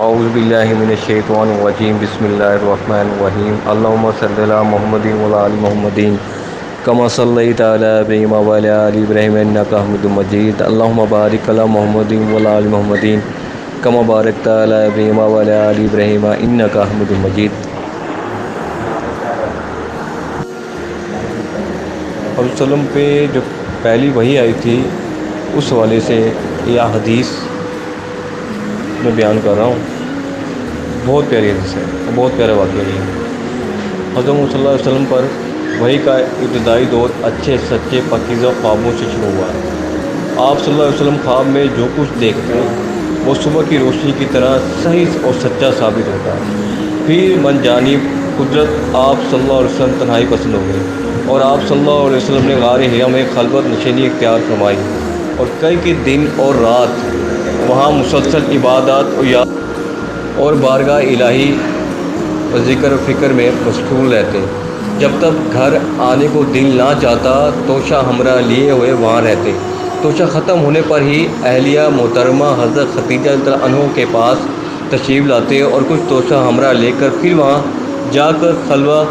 اعوذ باللہ من الشیطان الرجیم بسم اللہ الرحمن الرحیم اللہم صلی علی محمد وعلی آل محمد کما صلیت علی ابراہیم وعلی آل ابراہیم انک حمید مجید اللہم بارک علی محمد وعلی آل محمد کما بارکت علی ابراہیم وعلی آل ابراہیم انک حمید مجید۔ اور وسلم پہ جو پہلی وحی آئی تھی اس حوالے سے یہ حدیث میں بیان کر رہا ہوں۔ بہت پیاری حدیث ہے، بہت پیارا واقعہ ہے۔ حضرت محمد صلی اللہ علیہ وسلم پر وحی کا ابتدائی دور اچھے سچے پاکیزہ خوابوں سے شروع ہوا ہے۔ آپ صلی اللہ علیہ وسلم خواب میں جو کچھ دیکھتے ہیں وہ صبح کی روشنی کی طرح صحیح اور سچا ثابت ہوتا ہے۔ پھر من جانب قدرت آپ صلی اللہ علیہ وسلم تنہائی پسند ہو گئی اور آپ صلی اللہ علیہ وسلم نے غار حرا میں خلوت نشینی اختیار فرمائی اور کئی دن اور رات وہاں مسلسل عبادات اور بارگاہ الہی و ذکر و فکر میں مشغول رہتے۔ جب تک گھر آنے کو دل نہ چاہتا توشہ ہمراہ لیے ہوئے وہاں رہتے۔ توشہ ختم ہونے پر ہی اہلیہ محترمہ حضرت ختیجہ رضی اللہ عنہا کے پاس تشریف لاتے اور کچھ توشہ ہمراہ لے کر پھر وہاں جا کر خلوہ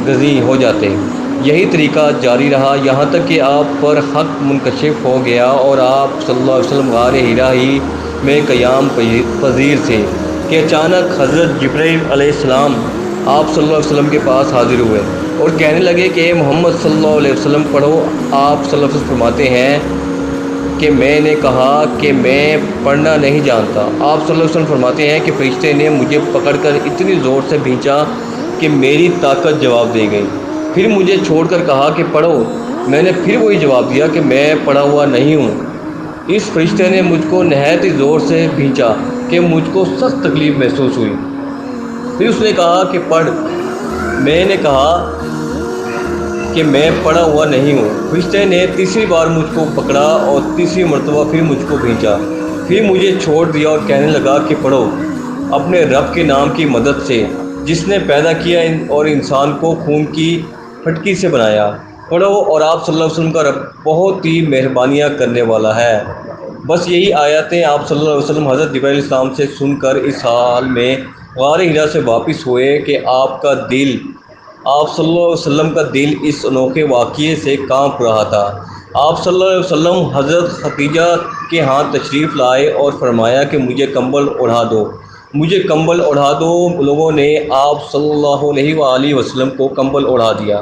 گزیں ہو جاتے۔ یہی طریقہ جاری رہا یہاں تک کہ آپ پر حق منکشف ہو گیا اور آپ صلی اللہ علیہ وسلم غار حرا ہی میں قیام پذیر تھے کہ اچانک حضرت جبرائیل علیہ السلام آپ صلی اللہ علیہ وسلم کے پاس حاضر ہوئے اور کہنے لگے کہ اے محمد صلی اللہ علیہ وسلم پڑھو۔ آپ صلی اللہ علیہ وسلم فرماتے ہیں کہ میں نے کہا کہ میں پڑھنا نہیں جانتا۔ آپ صلی اللہ علیہ وسلم فرماتے ہیں کہ فرشتے نے مجھے پکڑ کر اتنی زور سے بھینچا کہ میری طاقت جواب دے گئی، پھر مجھے چھوڑ کر کہا کہ پڑھو۔ میں نے پھر وہی جواب دیا کہ میں پڑھا ہوا نہیں ہوں۔ اس فرشتے نے مجھ کو نہایت ہی زور سے بھینچا کہ مجھ کو سخت تکلیف محسوس ہوئی، پھر اس نے کہا کہ پڑھ۔ میں نے کہا کہ میں پڑھا ہوا نہیں ہوں۔ فرشتے نے تیسری بار مجھ کو پکڑا اور تیسری مرتبہ پھر مجھ کو بھینچا، پھر مجھے چھوڑ دیا اور کہنے لگا کہ پڑھو اپنے رب کے نام کی مدد سے جس نے پیدا کیا اور انسان کو خون کی پھٹکی سے بنایا، پڑھو اور آپ صلی اللہ علیہ وسلم کا رب بہت ہی مہربانیاں کرنے والا ہے۔ بس یہی آیاتیں آپ صلی اللہ علیہ وسلم حضرت جبرائیل علیہ السلام سے سن کر اس حال میں غار حرا سے واپس ہوئے کہ آپ صلی اللہ علیہ وسلم کا دل اس انوکھے واقعے سے کانپ رہا تھا۔ آپ صلی اللہ علیہ وسلم حضرت ختیجہ کے ہاں تشریف لائے اور فرمایا کہ مجھے کمبل اوڑھا دو، مجھے کمبل اوڑھا دو۔ لوگوں نے آپ صلی اللہ علیہ وآلہ وسلم کو کمبل اوڑھا دیا۔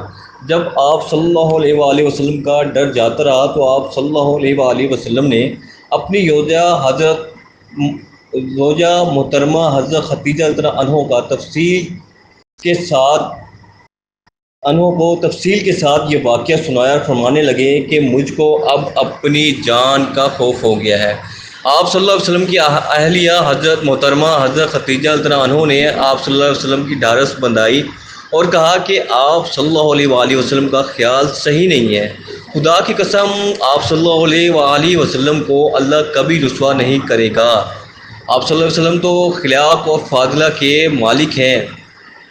جب آپ صلی اللہ علیہ وآلہ وسلم کا ڈر جاتا رہا تو آپ صلی اللہ علیہ وآلہ وسلم نے اپنی زوجہ محترمہ حضرت ختیجہ رضی اللہ عنہا کو تفصیل کے ساتھ یہ واقعہ سنایا اور فرمانے لگے کہ مجھ کو اب اپنی جان کا خوف ہو گیا ہے۔ آپ صلی اللہ علیہ وسلم کی اہلیہ حضرت محترمہ حضرت ختیجہ رضی اللہ عنہا نے آپ صلی اللہ علیہ وسلم کی ڈھارس بندھائی اور کہا کہ آپ صلی اللہ علیہ وآلہ وسلم کا خیال صحیح نہیں ہے۔ خدا کی قسم آپ صلی اللہ علیہ وآلہ وسلم کو اللہ کبھی رسوا نہیں کرے گا۔ آپ صلی اللہ علیہ وسلم تو خلاق اور فاضلہ کے مالک ہیں۔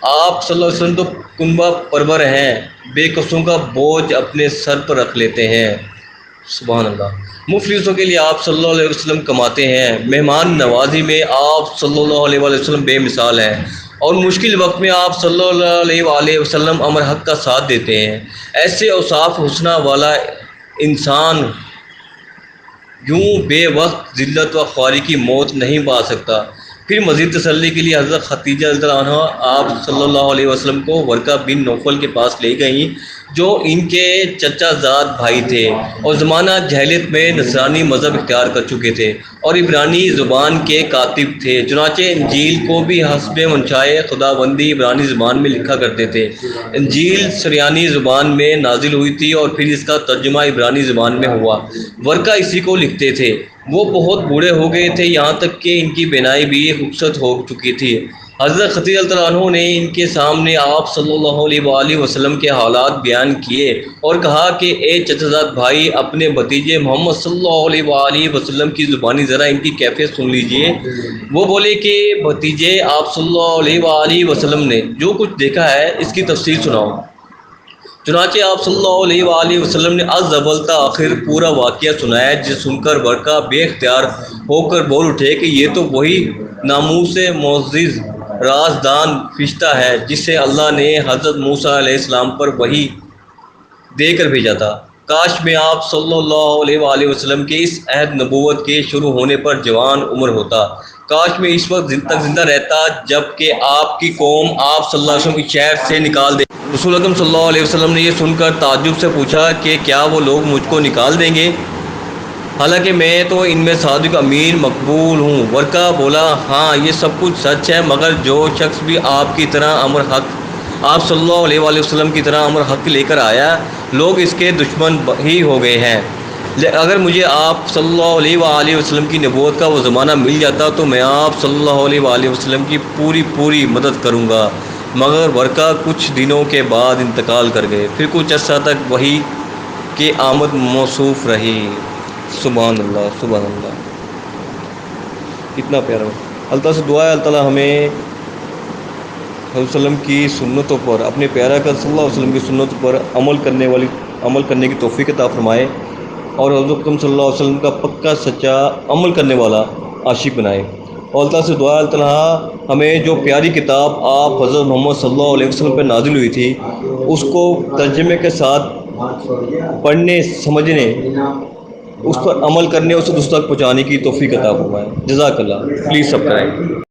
آپ صلی اللہ علیہ وسلم تو کنبہ پرور ہیں، بے قصوں کا بوجھ اپنے سر پر رکھ لیتے ہیں۔ سبحان اللہ۔ مفلسوں کے لیے آپ صلی اللہ علیہ وسلم کماتے ہیں۔ مہمان نوازی میں آپ صلی اللہ علیہ وسلم بے مثال ہیں اور مشکل وقت میں آپ صلی اللہ علیہ وآلہ وسلم امر حق کا ساتھ دیتے ہیں۔ ایسے اوصاف حسنہ والا انسان یوں بے وقت ذلت و خواری کی موت نہیں پا سکتا۔ پھر مزید تسلی کے لیے حضرت ختیجہ رضی اللہ عنہا آپ صلی اللہ علیہ وسلم کو ورقہ بن نوفل کے پاس لے گئیں جو ان کے چچا زاد بھائی تھے اور زمانہ جہلیت میں نصرانی مذہب اختیار کر چکے تھے اور عبرانی زبان کے کاتب تھے۔ چنانچہ انجیل کو بھی حسب منشائے خداوندی عبرانی زبان میں لکھا کرتے تھے۔ انجیل سریانی زبان میں نازل ہوئی تھی اور پھر اس کا ترجمہ عبرانی زبان میں ہوا۔ ورقہ اسی کو لکھتے تھے۔ وہ بہت بوڑھے ہو گئے تھے، یہاں تک کہ ان کی بینائی بھی رخصت ہو چکی تھی۔ حضرت ختیجہ رضی اللہ عنہا نے ان کے سامنے آپ صلی اللہ علیہ وآلہ وسلم کے حالات بیان کیے اور کہا کہ اے چچا زاد بھائی، اپنے بھتیجے محمد صلی اللہ علیہ وآلہ وسلم کی زبانی ذرا ان کی کیفیت سن لیجئے۔ وہ بولے کہ بھتیجے، آپ صلی اللہ علیہ وآلہ وسلم نے جو کچھ دیکھا ہے اس کی تفصیل سناؤ۔ چنانچہ آپ صلی اللہ علیہ وآلہ وسلم نے از اول تا آخر پورا واقعہ سنایا، جسے سن کر ورقہ بے اختیار ہو کر بول اٹھے کہ یہ تو وہی ناموس معزز رازدان فرشتہ ہے جسے اللہ نے حضرت موسیٰ علیہ السلام پر وحی دے کر بھیجا تھا۔ کاش میں آپ صلی اللہ علیہ وآلہ وسلم کے اس عہد نبوت کے شروع ہونے پر جوان عمر ہوتا۔ کاش میں اس وقت تک زندہ رہتا جب کہ آپ کی قوم آپ صلی اللہ علیہ وسلم کی شہر سے نکال دے۔ رسول اکرم صلی اللہ علیہ وسلم نے یہ سن کر تعجب سے پوچھا کہ کیا وہ لوگ مجھ کو نکال دیں گے، حالانکہ میں تو ان میں صادق امین مقبول ہوں؟ ورقہ بولا، ہاں یہ سب کچھ سچ ہے، مگر جو شخص بھی آپ کی طرح امر حق، آپ صلی اللہ علیہ وآلہ وسلم کی طرح امر حق لے کر آیا، لوگ اس کے دشمن ہی ہو گئے ہیں۔ اگر مجھے آپ صلی اللہ علیہ وآلہ وسلم کی نبوت کا وہ زمانہ مل جاتا تو میں آپ صلی اللہ علیہ وآلہ وسلم کی پوری مدد کروں گا، مگر ورقہ کچھ دنوں کے بعد انتقال کر گئے، پھر کچھ عرصہ تک وحی کی آمد موصوف رہی۔ سبحان اللہ، سبحان اللہ، کتنا پیارا۔ اللہ تعالیٰ سے دعا ہے اللہ تعالیٰ ہمیں حضرت وسلم کی سنتوں پر، اپنے پیارا کا صلی اللہ علیہ وسلم کی سنتوں پر عمل کرنے کی توفیق عطا فرمائے، اور حضرت اکرم صلی اللہ علیہ وسلم کا پکا سچا عمل کرنے والا عاشق بنائے۔ اور اللہ تعالیٰ سے دعا ہے اللہ تعالیٰ ہمیں جو پیاری کتاب آپ حضرت محمد صلی اللہ علیہ وسلم پہ نازل ہوئی تھی اس کو ترجمے کے ساتھ پڑھنے، سمجھنے، اس پر عمل کرنے، اسے دوسروں تک پہنچانے کی توفیق عطا فرمائے۔ جزاک اللہ۔ Please subscribe.